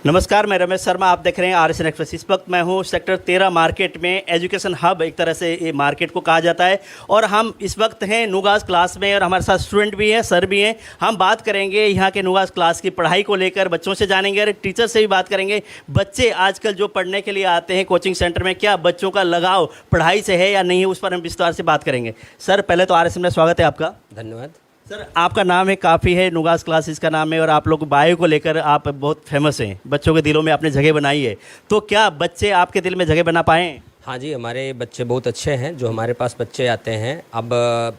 नमस्कार, मैं रमेश शर्मा। आप देख रहे हैं RSN एक्सप्रेस। इस वक्त मैं हूं सेक्टर 13 मार्केट में। एजुकेशन हब एक तरह से ये मार्केट को कहा जाता है और हम इस वक्त हैं नुगास क्लास में और हमारे साथ स्टूडेंट भी हैं, सर भी हैं। हम बात करेंगे यहाँ के नुगास क्लास की पढ़ाई को लेकर, बच्चों से जानेंगे और टीचर से भी बात करेंगे। बच्चे आजकल जो पढ़ने के लिए आते हैं कोचिंग सेंटर में, क्या बच्चों का लगाव पढ़ाई से है या नहीं है, उस पर हम विस्तार से बात करेंगे। सर, पहले तो RSN में स्वागत है आपका। धन्यवाद। सर, आपका नाम है, काफ़ी है, नुगास क्लासेस का नाम है और आप लोग बायो को लेकर आप बहुत फेमस हैं। बच्चों के दिलों में आपने जगह बनाई है, तो क्या बच्चे आपके दिल में जगह बना पाए? हाँ जी, हमारे बच्चे बहुत अच्छे हैं जो हमारे पास बच्चे आते हैं। अब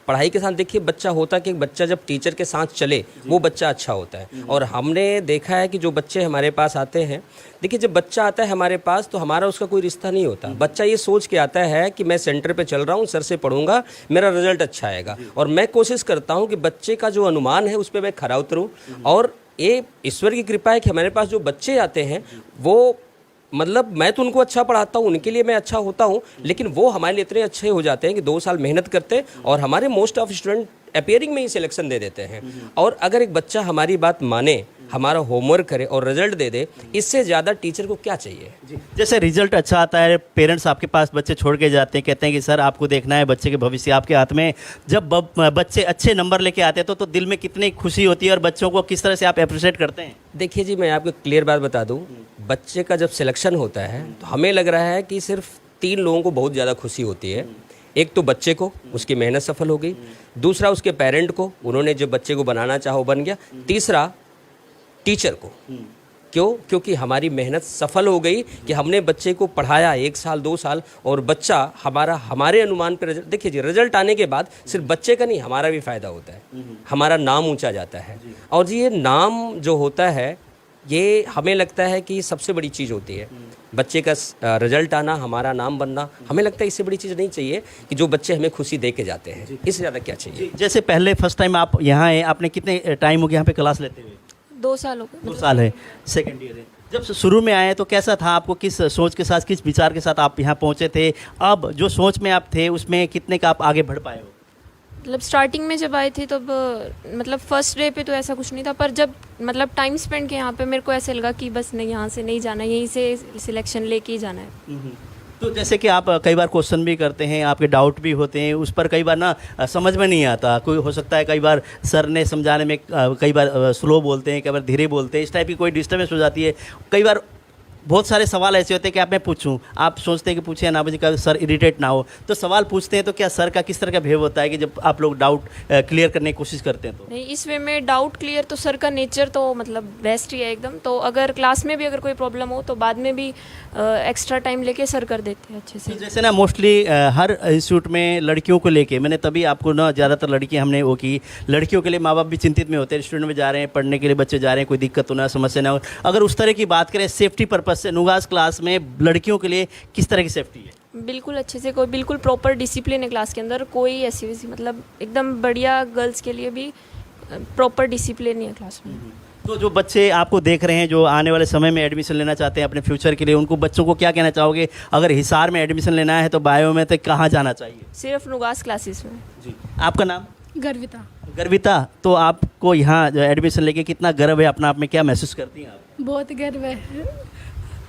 पढ़ाई के साथ देखिए, बच्चा होता कि बच्चा जब टीचर के साथ चले वो बच्चा अच्छा होता है। और हमने देखा है कि जो बच्चे हमारे पास आते हैं, देखिए जब बच्चा आता है हमारे पास तो हमारा उसका कोई रिश्ता नहीं होता। बच्चा ये सोच के आता है कि मैं सेंटर पे चल रहा हूँ, सर से पढ़ूंगा, मेरा रिजल्ट अच्छा आएगा। और मैं कोशिश करता हूँ कि बच्चे का जो अनुमान है उस पर मैं खरा उतरूँ। और ये ईश्वर की कृपा है कि हमारे पास जो बच्चे आते हैं वो मतलब मैं तो उनको अच्छा पढ़ाता हूँ, उनके लिए मैं अच्छा होता हूँ, लेकिन वो हमारे लिए इतने अच्छे हो जाते हैं कि 2 साल मेहनत करते हैं और हमारे मोस्ट ऑफ स्टूडेंट अपीयरिंग में ही सिलेक्शन दे देते हैं। और अगर एक बच्चा हमारी बात माने, हमारा होमवर्क करे और रिजल्ट दे दे, इससे ज़्यादा टीचर को क्या चाहिए। जैसे रिजल्ट अच्छा आता है, पेरेंट्स आपके पास बच्चे छोड़ के जाते हैं, कहते हैं कि सर आपको देखना है, बच्चे के भविष्य आपके हाथ में। जब बच्चे अच्छे नंबर लेके आते हैं तो दिल में कितनी खुशी होती है और बच्चों को किस तरह से आप अप्रिशिएट करते हैं? देखिए जी, मैं आपको क्लियर बात बता दूं, बच्चे का जब सिलेक्शन होता है तो हमें लग रहा है कि सिर्फ 3 लोगों को बहुत ज़्यादा खुशी होती है। एक तो बच्चे को, उसकी मेहनत सफल हो गई। दूसरा उसके पेरेंट को, उन्होंने जो बच्चे को बनाना चाहा वो बन गया। तीसरा टीचर को। क्यों? क्योंकि हमारी मेहनत सफल हो गई कि हमने बच्चे को पढ़ाया 1 साल 2 साल और बच्चा हमारे अनुमान पर रिजल्ट। देखिए जी, रिजल्ट आने के बाद सिर्फ बच्चे का नहीं, हमारा भी फ़ायदा होता है, हमारा नाम ऊंचा जाता है। और जी ये नाम जो होता है, ये हमें लगता है कि सबसे बड़ी चीज़ होती है। बच्चे का रिजल्ट आना, हमारा नाम बनना, हमें लगता है इससे बड़ी चीज़ नहीं चाहिए कि जो बच्चे हमें खुशी दे के जाते हैं। इससे ज़्यादा क्या चाहिए। जैसे पहले फर्स्ट टाइम आप यहाँ हैं, आपने कितने टाइम हो गया यहाँ पे क्लास लेते हुए? 2 साल हो गए। 2 साल है, सेकेंड ईयर है। जब शुरू में आए तो कैसा था? आपको किस सोच के साथ, किस विचार के साथ आप यहाँ पहुँचे थे? अब जो सोच में आप थे उसमें कितने का आप आगे बढ़ पाए हो? मतलब स्टार्टिंग में जब आई थी तब मतलब फर्स्ट डे पे तो ऐसा कुछ नहीं था, पर जब मतलब टाइम स्पेंड किया यहाँ पे, मेरे को ऐसे लगा कि बस नहीं, यहाँ से नहीं जाना, यहीं से सिलेक्शन लेके ही जाना है। तो जैसे कि आप कई बार क्वेश्चन भी करते हैं, आपके डाउट भी होते हैं, उस पर कई बार ना समझ में नहीं आता। कोई हो सकता है कई बार सर ने समझाने में कई बार स्लो बोलते हैं, कई बार धीरे बोलते हैं, इस टाइप की कोई डिस्टर्बेंस हो जाती है। कई बार बहुत सारे सवाल ऐसे होते हैं कि आप मैं पूछूं, आप सोचते हैं कि पूछे ना, मुझे कभी सर इरिटेट ना हो, तो सवाल पूछते हैं। तो क्या सर का किस तरह का बिहेव होता है कि जब आप लोग डाउट क्लियर करने की कोशिश करते हैं? तो नहीं, इस वे में डाउट क्लियर तो सर का नेचर तो मतलब बेस्ट ही है एकदम। तो अगर क्लास में भी अगर कोई प्रॉब्लम हो तो बाद में भी एक्स्ट्रा टाइम लेके सर कर देते हैं अच्छे से। तो जैसे ना मोस्टली हर इंस्टीट्यूट में लड़कियों को लेके, मैंने तभी आपको ना ज़्यादातर लड़की हमने वो की, लड़कियों के लिए माँ बाप भी चिंतित में होते हैं। स्टूडेंट में जा रहे हैं, पढ़ने के लिए बच्चे जा रहे हैं, कोई दिक्कत हो ना, समस्या ना हो। अगर उस तरह की बात करें सेफ्टी पर्पज से, नुगास क्लास में लड़कियों के लिए किस तरह की सेफ्टी है? बिल्कुल अच्छे से, कोई बिल्कुल प्रॉपर डिसिप्लिन है क्लास के अंदर। कोई ऐसी वैसी मतलब एकदम बढ़िया, गर्ल्स के लिए भी प्रॉपर डिसिप्लिन ही है क्लास में। तो जो बच्चे आपको देख रहे हैं, जो आने वाले समय में एडमिशन लेना चाहते हैं अपने फ्यूचर के लिए, उनको बच्चों को क्या कहना चाहोगे? अगर हिसार में एडमिशन लेना है तो बायो में तो कहाँ जाना चाहिए? सिर्फ नुगास क्लासेस में। जी, आपका नाम? गर्विता। गर्विता, तो आपको यहाँ एडमिशन लेके कितना गर्व है अपना आप में, क्या महसूस करती हैं आप? बहुत गर्व है।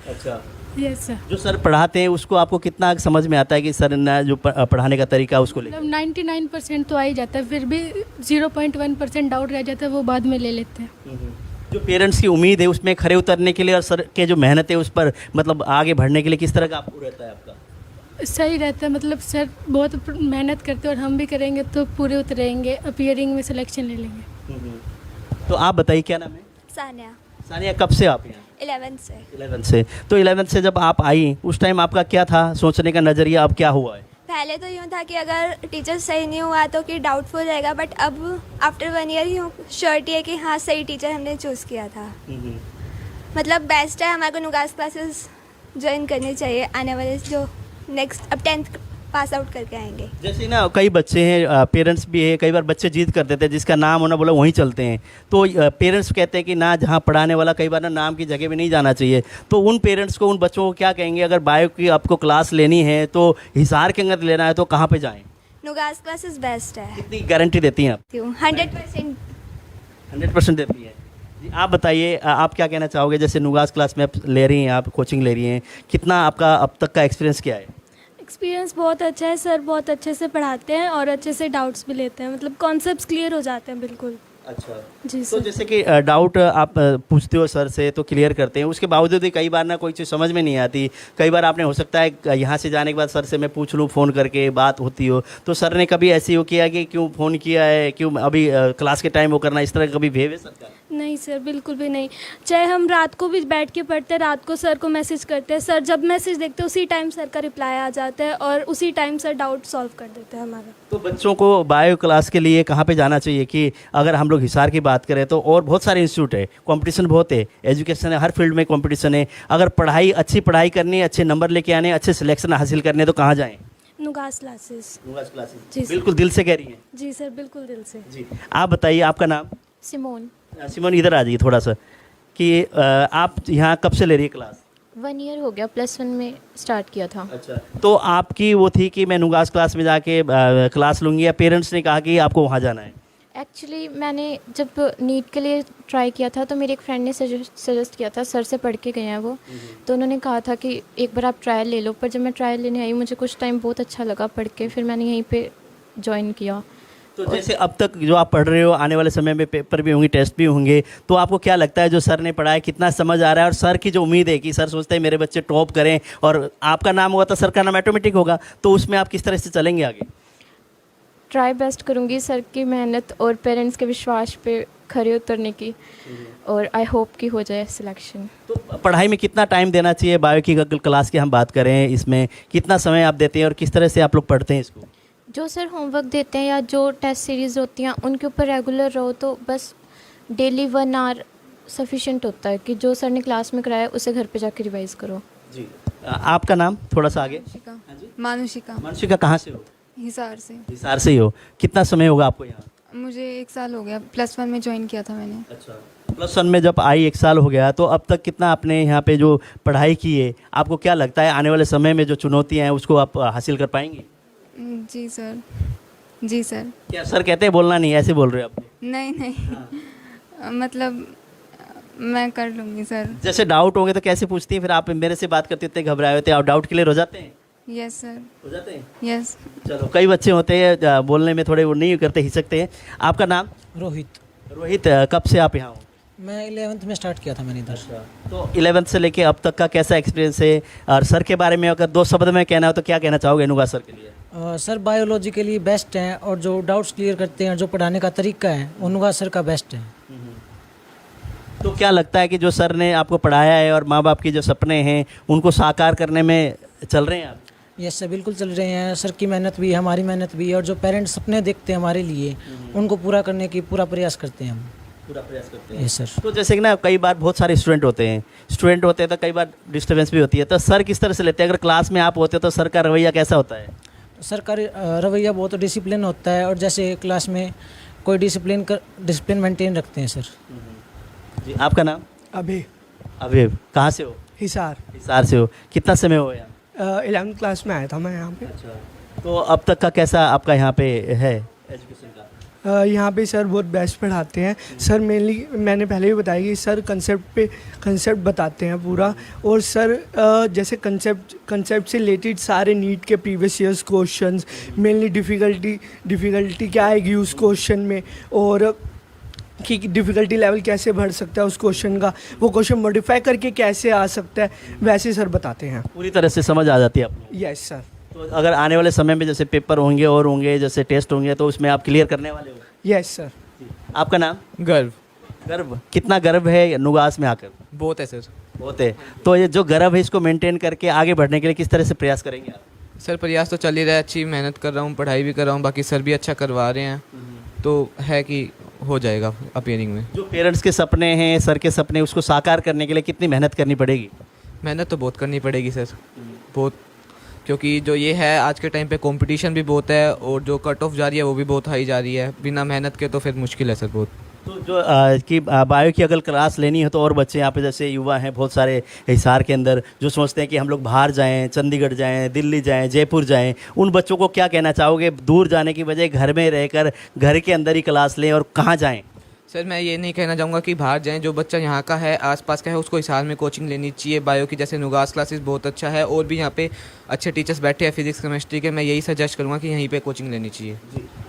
अच्छा, यस सर। जो सर पढ़ाते हैं उसको आपको कितना समझ में आता है कि सर ना जो पढ़ाने का तरीका उसको लेकर? मतलब 99% तो आ ही जाता है, फिर भी 0.1% डाउट रह जाता है, वो बाद में ले लेते हैं। जो पेरेंट्स की उम्मीद है उसमें खरे उतरने के लिए और सर के जो मेहनत है उस पर मतलब आगे बढ़ने के लिए किस तरह का आपको रहता है आपका? सही रहता है, मतलब सर बहुत मेहनत करते हैं और हम भी करेंगे तो पूरे उतरेंगे, अपीयरिंग में सिलेक्शन ले लेंगे। तो आप बताइए, क्या नाम है? सानिया। सानिया, कब से आप यहाँ? 11th से। 11 से। तो 11 से जब आप आई उस टाइम आपका क्या था सोचने का नज़रिया, अब क्या हुआ है? पहले तो यूँ था कि अगर टीचर सही नहीं हुआ तो कि डाउटफुल रहेगा, बट अब आफ्टर 1 ईयर यूँ श्योरिटी है कि हाँ सही टीचर हमने चूज़ किया था। मतलब बेस्ट है, हमारे को नुगास क्लासेस ज्वाइन करनी चाहिए आने वाले जो नेक्स्ट अब 10th पास आउट करके आएंगे। जैसे ना कई बच्चे हैं, पेरेंट्स भी है, कई बार बच्चे जिद कर देते हैं, जिसका नाम होना बोला वहीं चलते हैं। तो पेरेंट्स कहते हैं कि ना, जहाँ पढ़ाने वाला कई बार ना नाम की जगह भी नहीं जाना चाहिए। तो उन पेरेंट्स को, उन बच्चों को क्या कहेंगे? अगर बायो की आपको क्लास लेनी है तो हिसार के अंदर लेना है तो कहाँ पे जाएँ? नुगास क्लासेस बेस्ट है। कितनी गारंटी देती हैं आप? 100%। 100% देती है। जी, आप बताइए आप क्या कहना चाहोगे, जैसे नुगास क्लास में आप ले रही हैं, आप कोचिंग ले रही हैं, कितना आपका अब तक का एक्सपीरियंस क्या है? एक्सपीरियंस बहुत अच्छा है सर, बहुत अच्छे से पढ़ाते हैं और अच्छे से डाउट्स भी लेते हैं, मतलब कॉन्सेप्ट्स क्लियर हो जाते हैं बिल्कुल। अच्छा, जी तो सर। जैसे कि डाउट आप पूछते हो सर से तो क्लियर करते हैं, उसके बावजूद भी कई बार ना कोई चीज़ समझ में नहीं आती, कई बार आपने हो सकता है यहाँ से जाने के बाद सर से मैं पूछ लूँ फ़ोन करके, बात होती हो, तो सर ने कभी ऐसी हो किया कि क्यों फ़ोन किया है, क्यों अभी क्लास के टाइम वो करना, इस तरह का कभी बिहेव है सर का? नहीं सर, बिल्कुल भी नहीं। चाहे हम रात को भी बैठ के पढ़ते हैं, रात को सर को मैसेज करते हैं, सर जब मैसेज देखते हैं उसी टाइम सर का रिप्लाई आ जाता है और उसी टाइम सर डाउट सॉल्व कर देते हैं हमारा। तो बच्चों को बायो क्लास के लिए कहाँ पे जाना चाहिए? कि अगर हम लोग हिसार की बात करें तो और बहुत सारे इंस्टीट्यूट है, कंपटीशन बहुत है, एजुकेशन है, हर फील्ड में कंपटीशन है, अगर अच्छी पढ़ाई करनी है, अच्छे नंबर लेके आने, अच्छे सिलेक्शन हासिल करने तो कहाँ जाएँ? नुगास क्लासेस। नुगास क्लासेस। जी सर। बिल्कुल दिल से कह रही हैं। जी सर, बिल्कुल दिल से। जी, आप बताइए आपका नाम? सिमोन। सिमोन इधर आ जाइए थोड़ा सा, कि आप यहाँ कब से ले रही है क्लास? 1 ईयर हो गया, +1 में स्टार्ट किया था। अच्छा, तो आपकी वो थी कि मैं नुगास क्लास में जाके क्लास लूँगी, या पेरेंट्स ने कहा कि आपको वहाँ जाना है? एक्चुअली मैंने जब नीट के लिए ट्राई किया था तो मेरे एक फ्रेंड ने सजेस्ट किया था, सर से पढ़ के गए हैं वो, तो उन्होंने कहा था कि एक बार आप ट्रायल ले लो। पर जब मैं ट्रायल लेने आई मुझे कुछ टाइम बहुत अच्छा लगा पढ़ के, फिर मैंने यहीं पे ज्वाइन किया। तो जैसे अब तक जो आप पढ़ रहे हो, आने वाले समय में पेपर भी होंगे, टेस्ट भी होंगे, तो आपको क्या लगता है जो सर ने पढ़ाया कितना समझ आ रहा है? और सर की जो उम्मीद है कि सर सोचते हैं मेरे बच्चे टॉप करें और आपका नाम होगा तो सर का नाम ऑटोमेटिक होगा, तो उसमें आप किस तरह से चलेंगे आगे? ट्राई बेस्ट करूँगी सर की मेहनत और पेरेंट्स के विश्वास पे खरे उतरने की, और आई होप कि हो जाए सिलेक्शन। तो पढ़ाई में कितना टाइम देना चाहिए? बायो की अगर क्लास की हम बात करें, इसमें कितना समय आप देते हैं और किस तरह से आप लोग पढ़ते हैं इसको? जो सर होमवर्क देते हैं या जो टेस्ट सीरीज़ होती हैं उनके ऊपर रेगुलर रहो तो बस डेली 1 आवर सफिशिएंट होता है कि जो सर ने क्लास में कराया उसे घर पे जाके रिवाइज करो। जी, आपका नाम थोड़ा सा आगे? मानुषिका। मानसिका, कहाँ से हो? हिसार से। हिसार से ही हो। कितना समय होगा आपको यहाँ? मुझे 1 साल हो गया, +1 में ज्वाइन किया था मैंने। अच्छा, +1 में जब आई 1 साल हो गया, तो अब तक कितना आपने यहाँ पे जो पढ़ाई की है, आपको क्या लगता है आने वाले समय में जो चुनौतियाँ हैं उसको आप हासिल कर पाएंगी? जी सर। जी सर। क्या सर कहते हैं बोलना नहीं, ऐसे बोल रहे हो आप? नहीं नहीं मतलब मैं कर लूँगी सर। जैसे डाउट होंगे तो कैसे पूछती हैं फिर आप? मेरे से बात करते इतने घबराए होते हैं, आप डाउट क्लियर हो जाते हैं? Yes sir. हो जाते हैं। यस। चलो, कई बच्चे होते हैं बोलने में थोड़े वो नहीं करते, हिचकते हैं। आपका नाम? रोहित। रोहित, कब से आप यहाँ हो? मैं 11th में स्टार्ट किया था मैंने इधर। तो 11th से लेके अब तक का कैसा एक्सपीरियंस है? और सर के बारे में अगर 2 शब्द में कहना हो तो क्या कहना चाहोगे नुगा सर के लिए? सर बायोलॉजी के लिए बेस्ट हैं और जो डाउट्स क्लियर करते हैं, जो पढ़ाने का तरीका है उनका सर का बेस्ट है। तो क्या लगता है कि जो सर ने आपको पढ़ाया है और माँ बाप के जो सपने हैं उनको साकार करने में चल रहे हैं आप? यस सर, बिल्कुल चल रहे हैं। सर की मेहनत भी है, हमारी मेहनत भी है, और जो पेरेंट्स सपने देखते हैं हमारे लिए उनको पूरा करने की पूरा प्रयास करते हैं हम। पूरा प्रयास करते हैं। Yes sir. तो जैसे कि ना कई बार बहुत सारे स्टूडेंट होते हैं तो कई बार डिस्टर्बेंस भी होती है, तो सर किस तरह से लेते हैं? अगर क्लास में आप होते तो सर का रवैया कैसा होता है? सर का रवैया बहुत डिसिप्लिन होता है, और जैसे क्लास में कोई डिसिप्लिन मेंटेन रखते हैं सर। जी, आपका नाम? अभी अभी कहाँ से हो? हिसार। हिसार से हो। कितना समय हो गया? 11th क्लास में आया था मैं यहाँ पे। अच्छा, तो अब तक का कैसा आपका यहाँ पे है एजुकेशन का? यहाँ पे सर बहुत बेस्ट पढ़ाते हैं। सर मेनली मैंने पहले भी बताया कि सर कंसेप्ट बताते हैं पूरा, और सर जैसे कंसेप्ट से रिलेटेड सारे नीट के previous years questions, mainly difficulty क्या आएगी उस क्वेश्चन में, और कि डिफ़िकल्टी लेवल कैसे बढ़ सकता है उस क्वेश्चन का, वो क्वेश्चन मॉडिफाई करके कैसे आ सकता है, वैसे सर बताते हैं। पूरी तरह से समझ आ जाती है आपको? Yes sir. तो अगर आने वाले समय में जैसे पेपर होंगे और होंगे, जैसे टेस्ट होंगे, तो उसमें आप क्लियर करने वाले हो? Yes sir. आपका नाम? गर्व। गर्व, कितना गर्व है नुगास में आकर? बहुत है सर। बहुत है। तो ये जो गर्व है इसको मेंटेन करके आगे बढ़ने के लिए किस तरह से प्रयास करेंगे आप? सर प्रयास तो चल ही रहा है, अच्छी मेहनत कर रहा हूँ, पढ़ाई भी कर रहा हूँ, बाकी सर भी अच्छा करवा रहे हैं, तो है कि हो जाएगा अपीयरिंग में। जो पेरेंट्स के सपने हैं, सर के सपने, उसको साकार करने के लिए कितनी मेहनत करनी पड़ेगी? मेहनत तो बहुत करनी पड़ेगी सर, बहुत, क्योंकि जो ये है आज के टाइम पे कंपटीशन भी बहुत है, और जो कट ऑफ जा रही है वो भी बहुत हाई जा रही है, बिना मेहनत के तो फिर मुश्किल है सर बहुत। तो जो बायो की अगर क्लास लेनी है तो और बच्चे यहाँ पे जैसे युवा हैं बहुत सारे हिसार के अंदर जो सोचते हैं कि हम लोग बाहर जाएं, चंडीगढ़ जाएं, दिल्ली जाएं, जयपुर जाएं, उन बच्चों को क्या कहना चाहोगे? दूर जाने की बजाय घर में रहकर घर के अंदर ही क्लास लें, और कहाँ जाएं? सर मैं ये नहीं कहना चाहूँगा कि बाहर जाएं, जो बच्चा यहाँ का है आसपास का है उसको हिसार में कोचिंग लेनी चाहिए। बायो की जैसे नुगास क्लासेस बहुत अच्छा है, और भी यहाँ पे अच्छे टीचर्स बैठे हैं फिजिक्स केमिस्ट्री के। मैं यही सजेस्ट करूँगा कि यहीं पे कोचिंग लेनी चाहिए।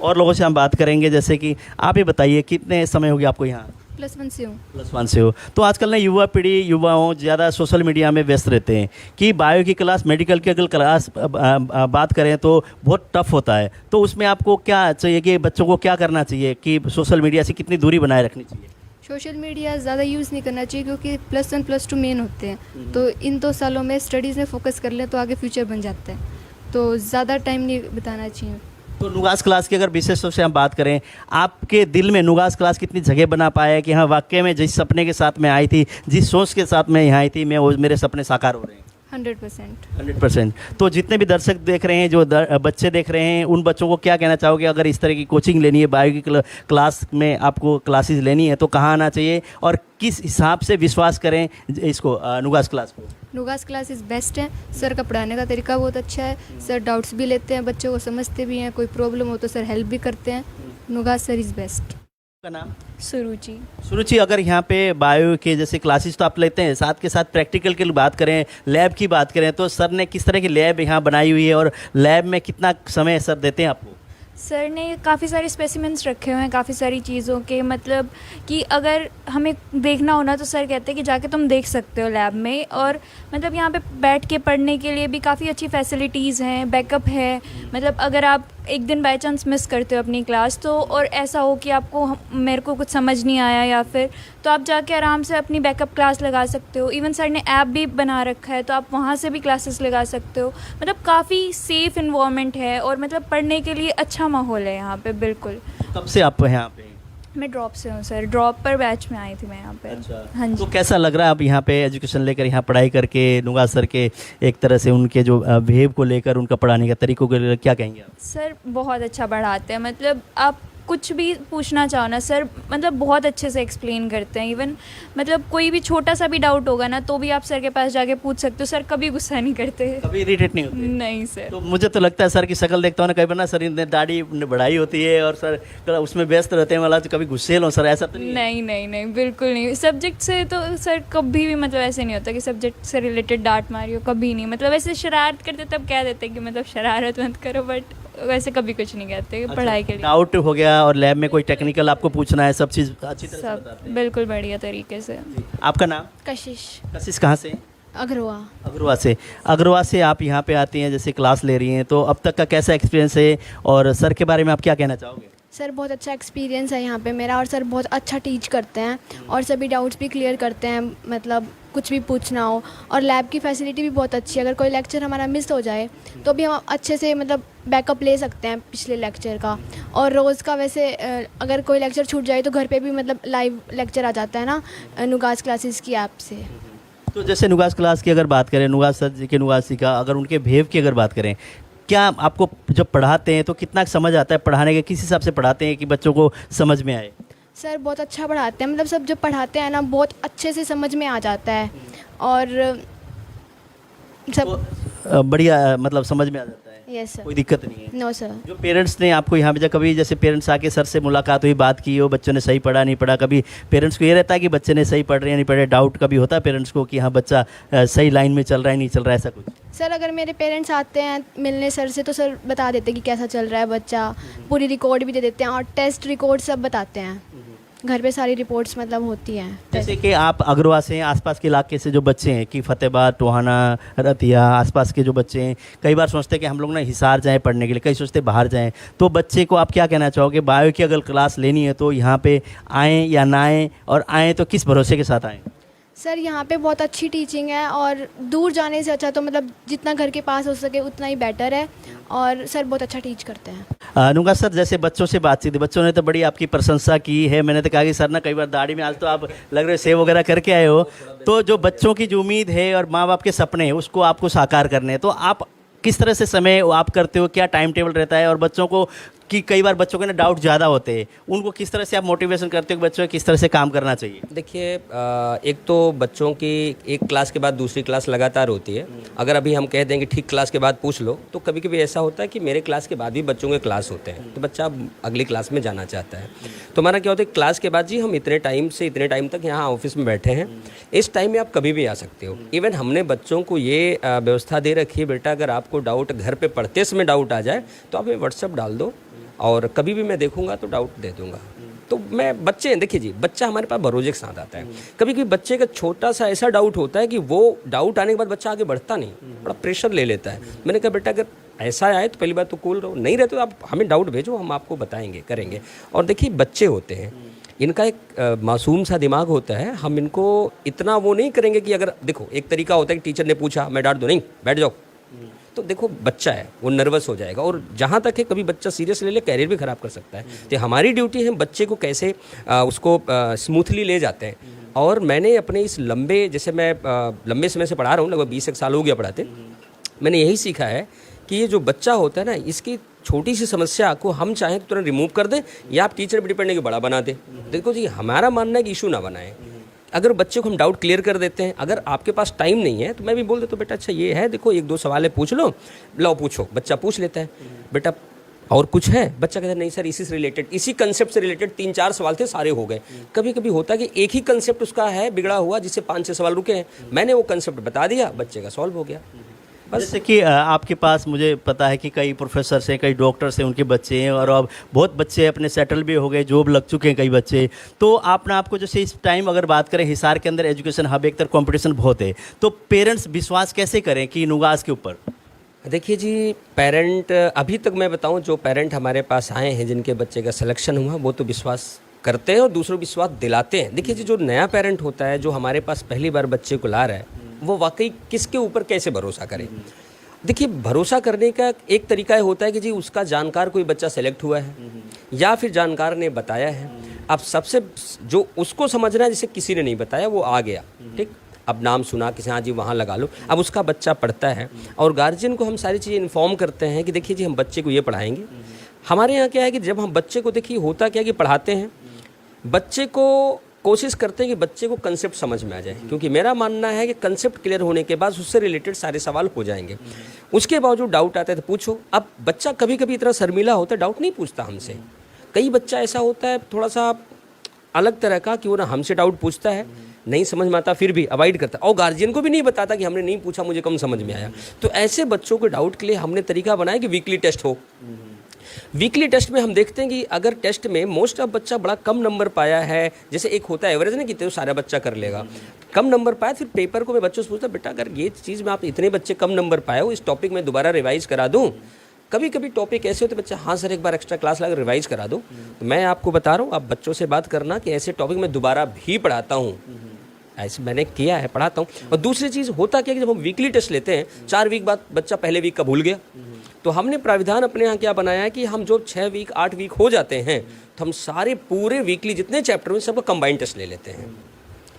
और लोगों से हम बात करेंगे, जैसे कि आप ही बताइए कितने समय हो गया आपको यहाँ? +1 से हूँ। +1 से हो। तो आजकल ना युवा पीढ़ी युवाओं ज़्यादा सोशल मीडिया में व्यस्त रहते हैं कि बायो की क्लास, मेडिकल की अगर क्लास बात करें तो बहुत टफ होता है। तो उसमें आपको क्या चाहिए कि बच्चों को क्या करना चाहिए कि सोशल मीडिया से कितनी दूरी बनाए रखनी चाहिए? सोशल मीडिया ज़्यादा यूज़ नहीं करना चाहिए, क्योंकि +1 +2 मेन होते हैं। तो इन 2 सालों में स्टडीज़ में फोकस कर लें तो आगे फ्यूचर बन जाता है। तो ज़्यादा टाइम नहीं बिताना चाहिए। तो नुगास क्लास की अगर विशेष रूप से हम बात करें, आपके दिल में नुगास क्लास कितनी जगह बना पाया है कि हाँ वाकई में जिस सपने के साथ मैं आई थी, जिस सोच के साथ मैं यहाँ आई थी, मैं वो मेरे सपने साकार हो रहे हैं? 100%। 100%। तो जितने भी दर्शक देख रहे हैं, जो बच्चे देख रहे हैं, उन बच्चों को क्या कहना चाहोगे? अगर इस तरह की कोचिंग लेनी है, बायो की क्लास में आपको क्लासेस लेनी है, तो कहाँ आना चाहिए और किस हिसाब से विश्वास करें इसको, नुगास क्लास को? नुगास क्लासेस बेस्ट हैं। सर का पढ़ाने का तरीका बहुत अच्छा है। सर डाउट्स भी लेते हैं, बच्चों को समझते भी हैं, कोई प्रॉब्लम हो तो सर हेल्प भी करते हैं। नुगास सर इज़ बेस्ट। का नाम? सुरुचि। सुरुचि, अगर यहाँ पे बायो के जैसे क्लासेस तो आप लेते हैं, साथ के साथ प्रैक्टिकल की बात करें, लैब की बात करें, तो सर ने किस तरह की लैब यहाँ बनाई हुई है और लैब में कितना समय सर देते हैं आपको? सर ने काफ़ी सारे स्पेसिमेंट्स रखे हुए हैं, काफ़ी सारी चीज़ों के, मतलब कि अगर हमें देखना हो ना तो सर कहते हैं कि जाके तुम देख सकते हो लैब में। और मतलब यहाँ पे बैठ के पढ़ने के लिए भी काफ़ी अच्छी फैसिलिटीज़ हैं, बैकअप है। मतलब अगर आप एक दिन बाय चांस मिस करते हो अपनी क्लास, तो और ऐसा हो कि आपको मेरे को कुछ समझ नहीं आया या फिर, तो आप जाके आराम से अपनी बैकअप क्लास लगा सकते हो। इवन सर ने ऐप भी बना रखा है, तो आप वहाँ से भी क्लासेस लगा सकते हो। मतलब काफ़ी सेफ़ इन्वायरमेंट है और मतलब पढ़ने के लिए अच्छा माहौल है यहाँ पे। बिल्कुल। कब से आप यहाँ पे? मैं ड्रॉप से हूँ सर, ड्रॉप पर बैच में आई थी मैं यहाँ पे। अच्छा। हाँ जी। तो कैसा लग रहा है आप यहाँ पे एजुकेशन लेकर, यहाँ पढ़ाई करके, नुगास सर के एक तरह से उनके जो बिहेव को लेकर, उनका पढ़ाने का तरीकों को लेकर क्या कहेंगे आप? सर बहुत अच्छा पढ़ाते हैं। मतलब आप कुछ भी पूछना चाहो ना सर, मतलब बहुत अच्छे से एक्सप्लेन करते हैं। इवन मतलब कोई भी छोटा सा भी डाउट होगा ना तो भी आप सर के पास जाके पूछ सकते हो। सर कभी गुस्सा नहीं करते, कभी इरिटेट नहीं होते? नहीं सर। तो मुझे तो लगता है सर की शक्ल देखता हूँ ना, कई बार ना सर ने दाढ़ी बढ़ाई होती है और सर उसमें व्यस्त रहते हैं, वाला तो कभी गुस्से हो सर, ऐसा तो नहीं है? नहीं नहीं नहीं, बिल्कुल नहीं। सब्जेक्ट से तो सर कभी भी मतलब ऐसे नहीं होता कि सब्जेक्ट से रिलेटेड डांट मारी हो, कभी नहीं। मतलब ऐसे शरारत करते तब कह देते कि मतलब शरारत मत करो, बट वैसे कभी कुछ नहीं कहते। पढ़ाई के लिए डाउट हो गया और लैब में कोई टेक्निकल आपको पूछना है, सब चीज़ अच्छी तरह से बताते हैं? बिल्कुल बढ़िया तरीके से। आपका नाम? कशिश। कशिश, कहाँ से? अग्रवा। अग्रवा से। अग्रवा से आप यहाँ पे आती हैं, जैसे क्लास ले रही हैं, तो अब तक का कैसा एक्सपीरियंस है और सर के बारे में आप क्या कहना चाहोगे? सर बहुत अच्छा एक्सपीरियंस है यहाँ पे मेरा, और सर बहुत अच्छा टीच करते हैं और सभी डाउट्स भी क्लियर करते हैं, मतलब कुछ भी पूछना हो। और लैब की फैसिलिटी भी बहुत अच्छी है, अगर कोई लेक्चर हमारा मिस हो जाए तो भी हम अच्छे से मतलब बैकअप ले सकते हैं पिछले लेक्चर का। और रोज़ का वैसे अगर कोई लेक्चर छूट जाए तो घर पे भी मतलब लाइव लेक्चर आ जाता है ना नुगास क्लासेस की ऐप से। तो जैसे नुगास क्लास की अगर बात करें, नुगास सर जी के, नुगास जी का, अगर उनके बिहेव की अगर बात करें, क्या आपको जब पढ़ाते हैं तो कितना समझ आता है पढ़ाने के, किस हिसाब से पढ़ाते हैं कि बच्चों को समझ में आए? सर बहुत अच्छा पढ़ाते हैं, मतलब सब जो पढ़ाते हैं ना बहुत अच्छे से समझ में आ जाता है और सब बढ़िया, मतलब समझ में आ जाता है? Yes sir. कोई दिक्कत नहीं है? No sir. जो पेरेंट्स ने आपको यहाँ भेजा, कभी जैसे पेरेंट्स आके सर से मुलाकात हुई, बात की हो, बच्चों ने सही पढ़ा नहीं पढ़ा, कभी पेरेंट्स को ये रहता है कि बच्चे ने सही पढ़ रहे हैं नहीं पढ़ रहे, डाउट कभी होता है पेरेंट्स को कि हाँ बच्चा सही लाइन में चल रहा है नहीं चल रहा है, ऐसा कुछ? सर अगर मेरे पेरेंट्स आते हैं मिलने सर से तो सर बता देते हैं कि कैसा चल रहा है बच्चा, पूरी रिकॉर्ड भी दे देते हैं और टेस्ट रिकॉर्ड सब बताते हैं। घर पे सारी रिपोर्ट्स मतलब होती हैं। जैसे कि आप अग्रवा से हैं, आसपास के इलाके से जो बच्चे हैं कि फतेहाबाद, टोहाना, रतिया, आसपास के जो बच्चे हैं, कई बार सोचते हैं कि हम लोग ना हिसार जाएं पढ़ने के लिए, कई सोचते हैं बाहर जाएं, तो बच्चे को आप क्या कहना चाहोगे? बायो की अगर क्लास लेनी है तो यहाँ पे आएँ या ना आएँ, और आएँ तो किस भरोसे के साथ आएँ? सर यहाँ पे बहुत अच्छी टीचिंग है और दूर जाने से अच्छा तो मतलब जितना घर के पास हो सके उतना ही बेटर है, और सर बहुत अच्छा टीच करते हैं। नुगास सर, जैसे बच्चों से बातचीत, बच्चों ने तो बड़ी आपकी प्रशंसा की है। मैंने तो कहा कि सर ना कई बार दाढ़ी में, आज तो आप लग रहे सेव वगैरह करके आए हो, तो जो बच्चों की जो उम्मीद है और माँ बाप के सपने हैं उसको आपको साकार करने हैं, तो आप किस तरह से समय आप करते हो, क्या टाइम टेबल रहता है और बच्चों को कि कई बार बच्चों के ना डाउट ज़्यादा होते हैं, उनको किस तरह से आप मोटिवेशन करते हो कि बच्चों को किस तरह से काम करना चाहिए? देखिए एक तो बच्चों की एक क्लास के बाद दूसरी क्लास लगातार होती है। अगर अभी हम कह दें कि ठीक क्लास के बाद पूछ लो, तो कभी कभी ऐसा होता है कि मेरे क्लास के बाद भी बच्चों के क्लास होते हैं, तो बच्चा अगली क्लास में जाना चाहता है। तो हमारा क्या होता है, क्लास के बाद जी हम इतने टाइम से इतने टाइम तक यहाँ ऑफिस में बैठे हैं, इस टाइम में आप कभी भी आ सकते हो। इवन हमने बच्चों को ये व्यवस्था दे रखी है, बेटा अगर आपको डाउट घर पे पढ़ते समय डाउट आ जाए तो आप ये व्हाट्सएप डाल दो और कभी भी मैं देखूंगा तो डाउट दे दूंगा। तो मैं बच्चे देखिए जी, बच्चा हमारे पास भरोसे के साथ आता है। कभी कभी बच्चे का छोटा सा ऐसा डाउट होता है कि वो डाउट आने के बाद बच्चा आगे बढ़ता नहीं, बड़ा प्रेशर ले लेता है। मैंने कहा बेटा अगर ऐसा आए तो पहली बात तो कूल रहो, नहीं रहते तो आप हमें डाउट भेजो, हम आपको बताएंगे, करेंगे। और देखिए बच्चे होते हैं, इनका एक मासूम सा दिमाग होता है, हम इनको इतना वो नहीं करेंगे कि अगर देखो एक तरीका होता है कि टीचर ने पूछा मैं डांट दूं, नहीं बैठ जाओ, तो देखो बच्चा है वो नर्वस हो जाएगा और जहाँ तक है कभी बच्चा सीरियस ले ले कैरियर भी ख़राब कर सकता है। तो हमारी ड्यूटी है बच्चे को कैसे उसको स्मूथली ले जाते हैं। और मैंने अपने इस लंबे जैसे मैं लंबे समय से पढ़ा रहा हूँ, लगभग 20 साल हो गया पढ़ाते, मैंने यही सीखा है कि ये जो बच्चा होता है ना, इसकी छोटी सी समस्या को हम चाहें तो तुरंत रिमूव कर दें या आप टीचर पे डिपेंड है कि बड़ा बना दें। देखो जी हमारा मानना है कि इशू ना बनाएं। अगर बच्चे को हम डाउट क्लियर कर देते हैं, अगर आपके पास टाइम नहीं है तो मैं भी बोल देता हूँ बेटा अच्छा ये है, देखो 1-2 सवाल है पूछ लो, लो पूछो। बच्चा पूछ लेता है बेटा और कुछ है, बच्चा कहता है नहीं सर इसी से रिलेटेड, इसी कंसेप्ट से रिलेटेड 3-4 सवाल थे सारे हो गए। कभी कभी होता है कि एक ही कंसेप्ट उसका है बिगड़ा हुआ जिससे 5-6 सवाल रुके हैं, मैंने वो कंसेप्ट बता दिया, बच्चे का सॉल्व हो गया। जैसे कि आपके पास मुझे पता है कि कई प्रोफेसर्स हैं, कई डॉक्टर्स हैं, उनके बच्चे हैं और अब बहुत बच्चे अपने सेटल भी हो गए, जॉब लग चुके हैं कई बच्चे। तो आपने आपको जैसे इस टाइम अगर बात करें हिसार के अंदर एजुकेशन हब एक तरह कंपटीशन बहुत है, तो पेरेंट्स विश्वास कैसे करें कि नुगास के ऊपर? देखिए जी पेरेंट अभी तक मैं बताऊं, जो पेरेंट हमारे पास आए हैं जिनके बच्चे का सिलेक्शन हुआ वो तो विश्वास करते हैं और दूसरों को विश्वास दिलाते हैं। देखिए जी जो नया पेरेंट होता है जो हमारे पास पहली बार बच्चे को ला रहा है, वो वाकई किसके ऊपर कैसे भरोसा करे। देखिए भरोसा करने का एक तरीका होता है कि जी उसका जानकार कोई बच्चा सेलेक्ट हुआ है या फिर जानकार ने बताया है। अब सबसे जो उसको समझना है, जैसे किसी ने नहीं बताया वो आ गया, ठीक, अब नाम सुना किसी, हाँ जी वहाँ लगा लो, अब उसका बच्चा पढ़ता है और गार्जियन को हम सारी चीज़ें इन्फॉर्म करते हैं कि देखिए जी हम बच्चे को ये पढ़ाएंगे। हमारे यहाँ क्या है कि जब हम बच्चे को देखिए होता क्या कि पढ़ाते हैं, बच्चे को कोशिश करते हैं कि बच्चे को कंसेप्ट समझ में आ जाए, क्योंकि मेरा मानना है कि कंसेप्ट क्लियर होने के बाद उससे रिलेटेड सारे सवाल हो जाएंगे। उसके बावजूद डाउट आता है तो पूछो। अब बच्चा कभी कभी इतना शर्मीला होता है, डाउट नहीं पूछता हमसे। कई बच्चा ऐसा होता है थोड़ा सा अलग तरह का कि वो ना हमसे डाउट पूछता है, नहीं समझ में आता फिर भी अवॉइड करता है और गार्जियन को भी नहीं बताता कि हमने नहीं पूछा, मुझे कम समझ में आया। तो ऐसे बच्चों के डाउट के लिए हमने तरीका बनाया कि वीकली टेस्ट हो। वीकली टेस्ट में हम देखते हैं कि अगर टेस्ट में मोस्ट ऑफ बच्चा बड़ा कम नंबर पाया है, जैसे एक होता है एवरेज ना कि तो सारा बच्चा कर लेगा, कम नंबर पाया, फिर पेपर को मैं बच्चों से पूछता बेटा अगर ये चीज़ में आप इतने बच्चे कम नंबर पाए हो, इस टॉपिक में दोबारा रिवाइज करा दूँ। कभी कभी टॉपिक ऐसे होते बच्चा हाँ सर एक बार एक्स्ट्रा क्लास लगा रिवाइज करा दो। तो मैं आपको बता रहा हूँ आप बच्चों से बात करना कि ऐसे टॉपिक में दोबारा भी पढ़ाता हूँ, ऐसे मैंने किया है, पढ़ाता हूँ। और दूसरी चीज़ होता क्या कि जब हम वीकली टेस्ट लेते हैं 4 वीक बाद बच्चा पहले वीक का भूल गया, तो हमने प्राविधान अपने यहाँ क्या बनाया है कि हम जो 6 वीक 8 वीक हो जाते हैं तो हम सारे पूरे वीकली जितने चैप्टर में सबका कंबाइंड टेस्ट ले लेते हैं।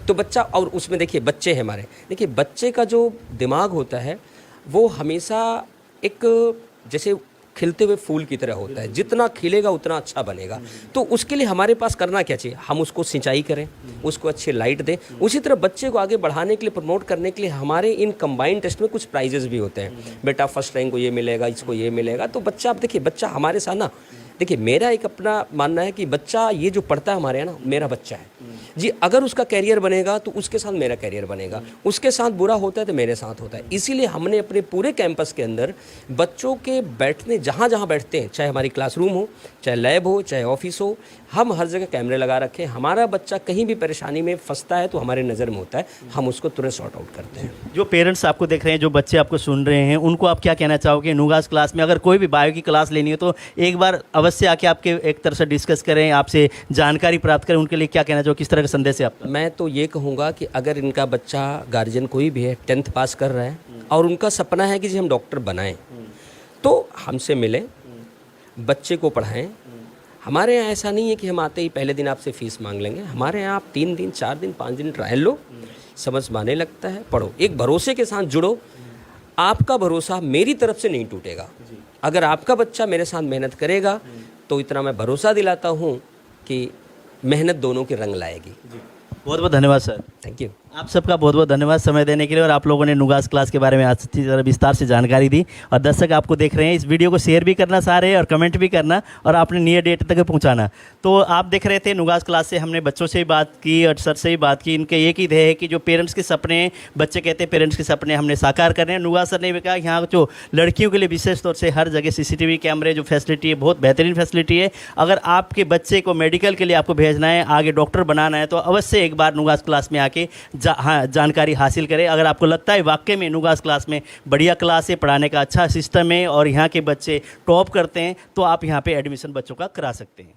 तो बच्चा, और उसमें देखिए बच्चे हैं हमारे, देखिए बच्चे का जो दिमाग होता है वो हमेशा एक जैसे खिलते हुए फूल की तरह होता है, जितना खिलेगा उतना अच्छा बनेगा। तो उसके लिए हमारे पास करना क्या चाहिए, हम उसको सिंचाई करें, उसको अच्छी लाइट दें। उसी तरह बच्चे को आगे बढ़ाने के लिए, प्रमोट करने के लिए हमारे इन कंबाइंड टेस्ट में कुछ प्राइजेस भी होते हैं। बेटा फर्स्ट रैंक को ये मिलेगा, इसको ये मिलेगा। तो बच्चा, आप देखिए बच्चा हमारे साथ ना, देखिए मेरा एक अपना मानना है कि बच्चा ये जो पढ़ता है हमारे यहाँ ना, मेरा बच्चा है जी। अगर उसका कैरियर बनेगा तो उसके साथ मेरा कैरियर बनेगा, उसके साथ बुरा होता है तो मेरे साथ होता है। इसीलिए हमने अपने पूरे कैंपस के अंदर बच्चों के बैठने, जहाँ जहाँ बैठते हैं, चाहे हमारी क्लासरूम हो, चाहे लैब हो, चाहे ऑफिस हो, हम हर जगह कैमरे लगा रखे हैं। हमारा बच्चा कहीं भी परेशानी में फंसता है तो हमारे नज़र में होता है, हम उसको तुरंत सॉर्ट आउट करते हैं। जो पेरेंट्स आपको देख रहे हैं, जो बच्चे आपको सुन रहे हैं, उनको आप क्या कहना चाहोगे? नुगास क्लास में अगर कोई भी बायो की क्लास लेनी हो तो एक बार अवश्य आके आपके एक तरह से डिस्कस करें, आपसे जानकारी प्राप्त करें। उनके लिए क्या कहना चाहो, किस तरह का संदेश है आपका? मैं तो ये कहूँगा कि अगर इनका बच्चा, गार्जियन कोई भी है, 10th पास कर रहा है और उनका सपना है कि जी हम डॉक्टर बनाएं, तो हमसे मिलें, बच्चे को पढ़ाएं। हमारे यहाँ ऐसा नहीं है कि हम आते ही पहले दिन आपसे फ़ीस मांग लेंगे। हमारे यहाँ आप 3 दिन 4 दिन 5 दिन ट्रायल लो, समझ में आने लगता है, पढ़ो, एक भरोसे के साथ जुड़ो। आपका भरोसा मेरी तरफ से नहीं टूटेगा। अगर आपका बच्चा मेरे साथ मेहनत करेगा, तो इतना मैं भरोसा दिलाता हूँ कि मेहनत दोनों की रंग लाएगी। बहुत बहुत धन्यवाद सर। Thank you. आप सबका बहुत बहुत धन्यवाद समय देने के लिए, और आप लोगों ने नुगास क्लास के बारे में अच्छी तरह विस्तार से जानकारी दी। और दर्शक आपको देख रहे हैं, इस वीडियो को शेयर भी करना सारे, और कमेंट भी करना, और आपने नियर डेट तक पहुंचाना। तो आप देख रहे थे नुगास क्लास से हमने बच्चों से भी बात की और सर से भी बात की। इनके एक ही ध्येय है कि जो पेरेंट्स के सपने, बच्चे कहते हैं पेरेंट्स के सपने हमने साकार करने हैं। नुगास सर ने भी कहा यहाँ जो लड़कियों के लिए विशेष तौर से हर जगह CCTV कैमरे जो फैसिलिटी है, बहुत बेहतरीन फैसिलिटी है। अगर आपके बच्चे को मेडिकल के लिए आपको भेजना है, आगे डॉक्टर बनाना है, तो अवश्य एक बार नुगास क्लास में आके जानकारी हासिल करें। अगर आपको लगता है वाकई में नुगास क्लास में बढ़िया क्लास है, पढ़ाने का अच्छा सिस्टम है और यहाँ के बच्चे टॉप करते हैं, तो आप यहाँ पे एडमिशन बच्चों का करा सकते हैं।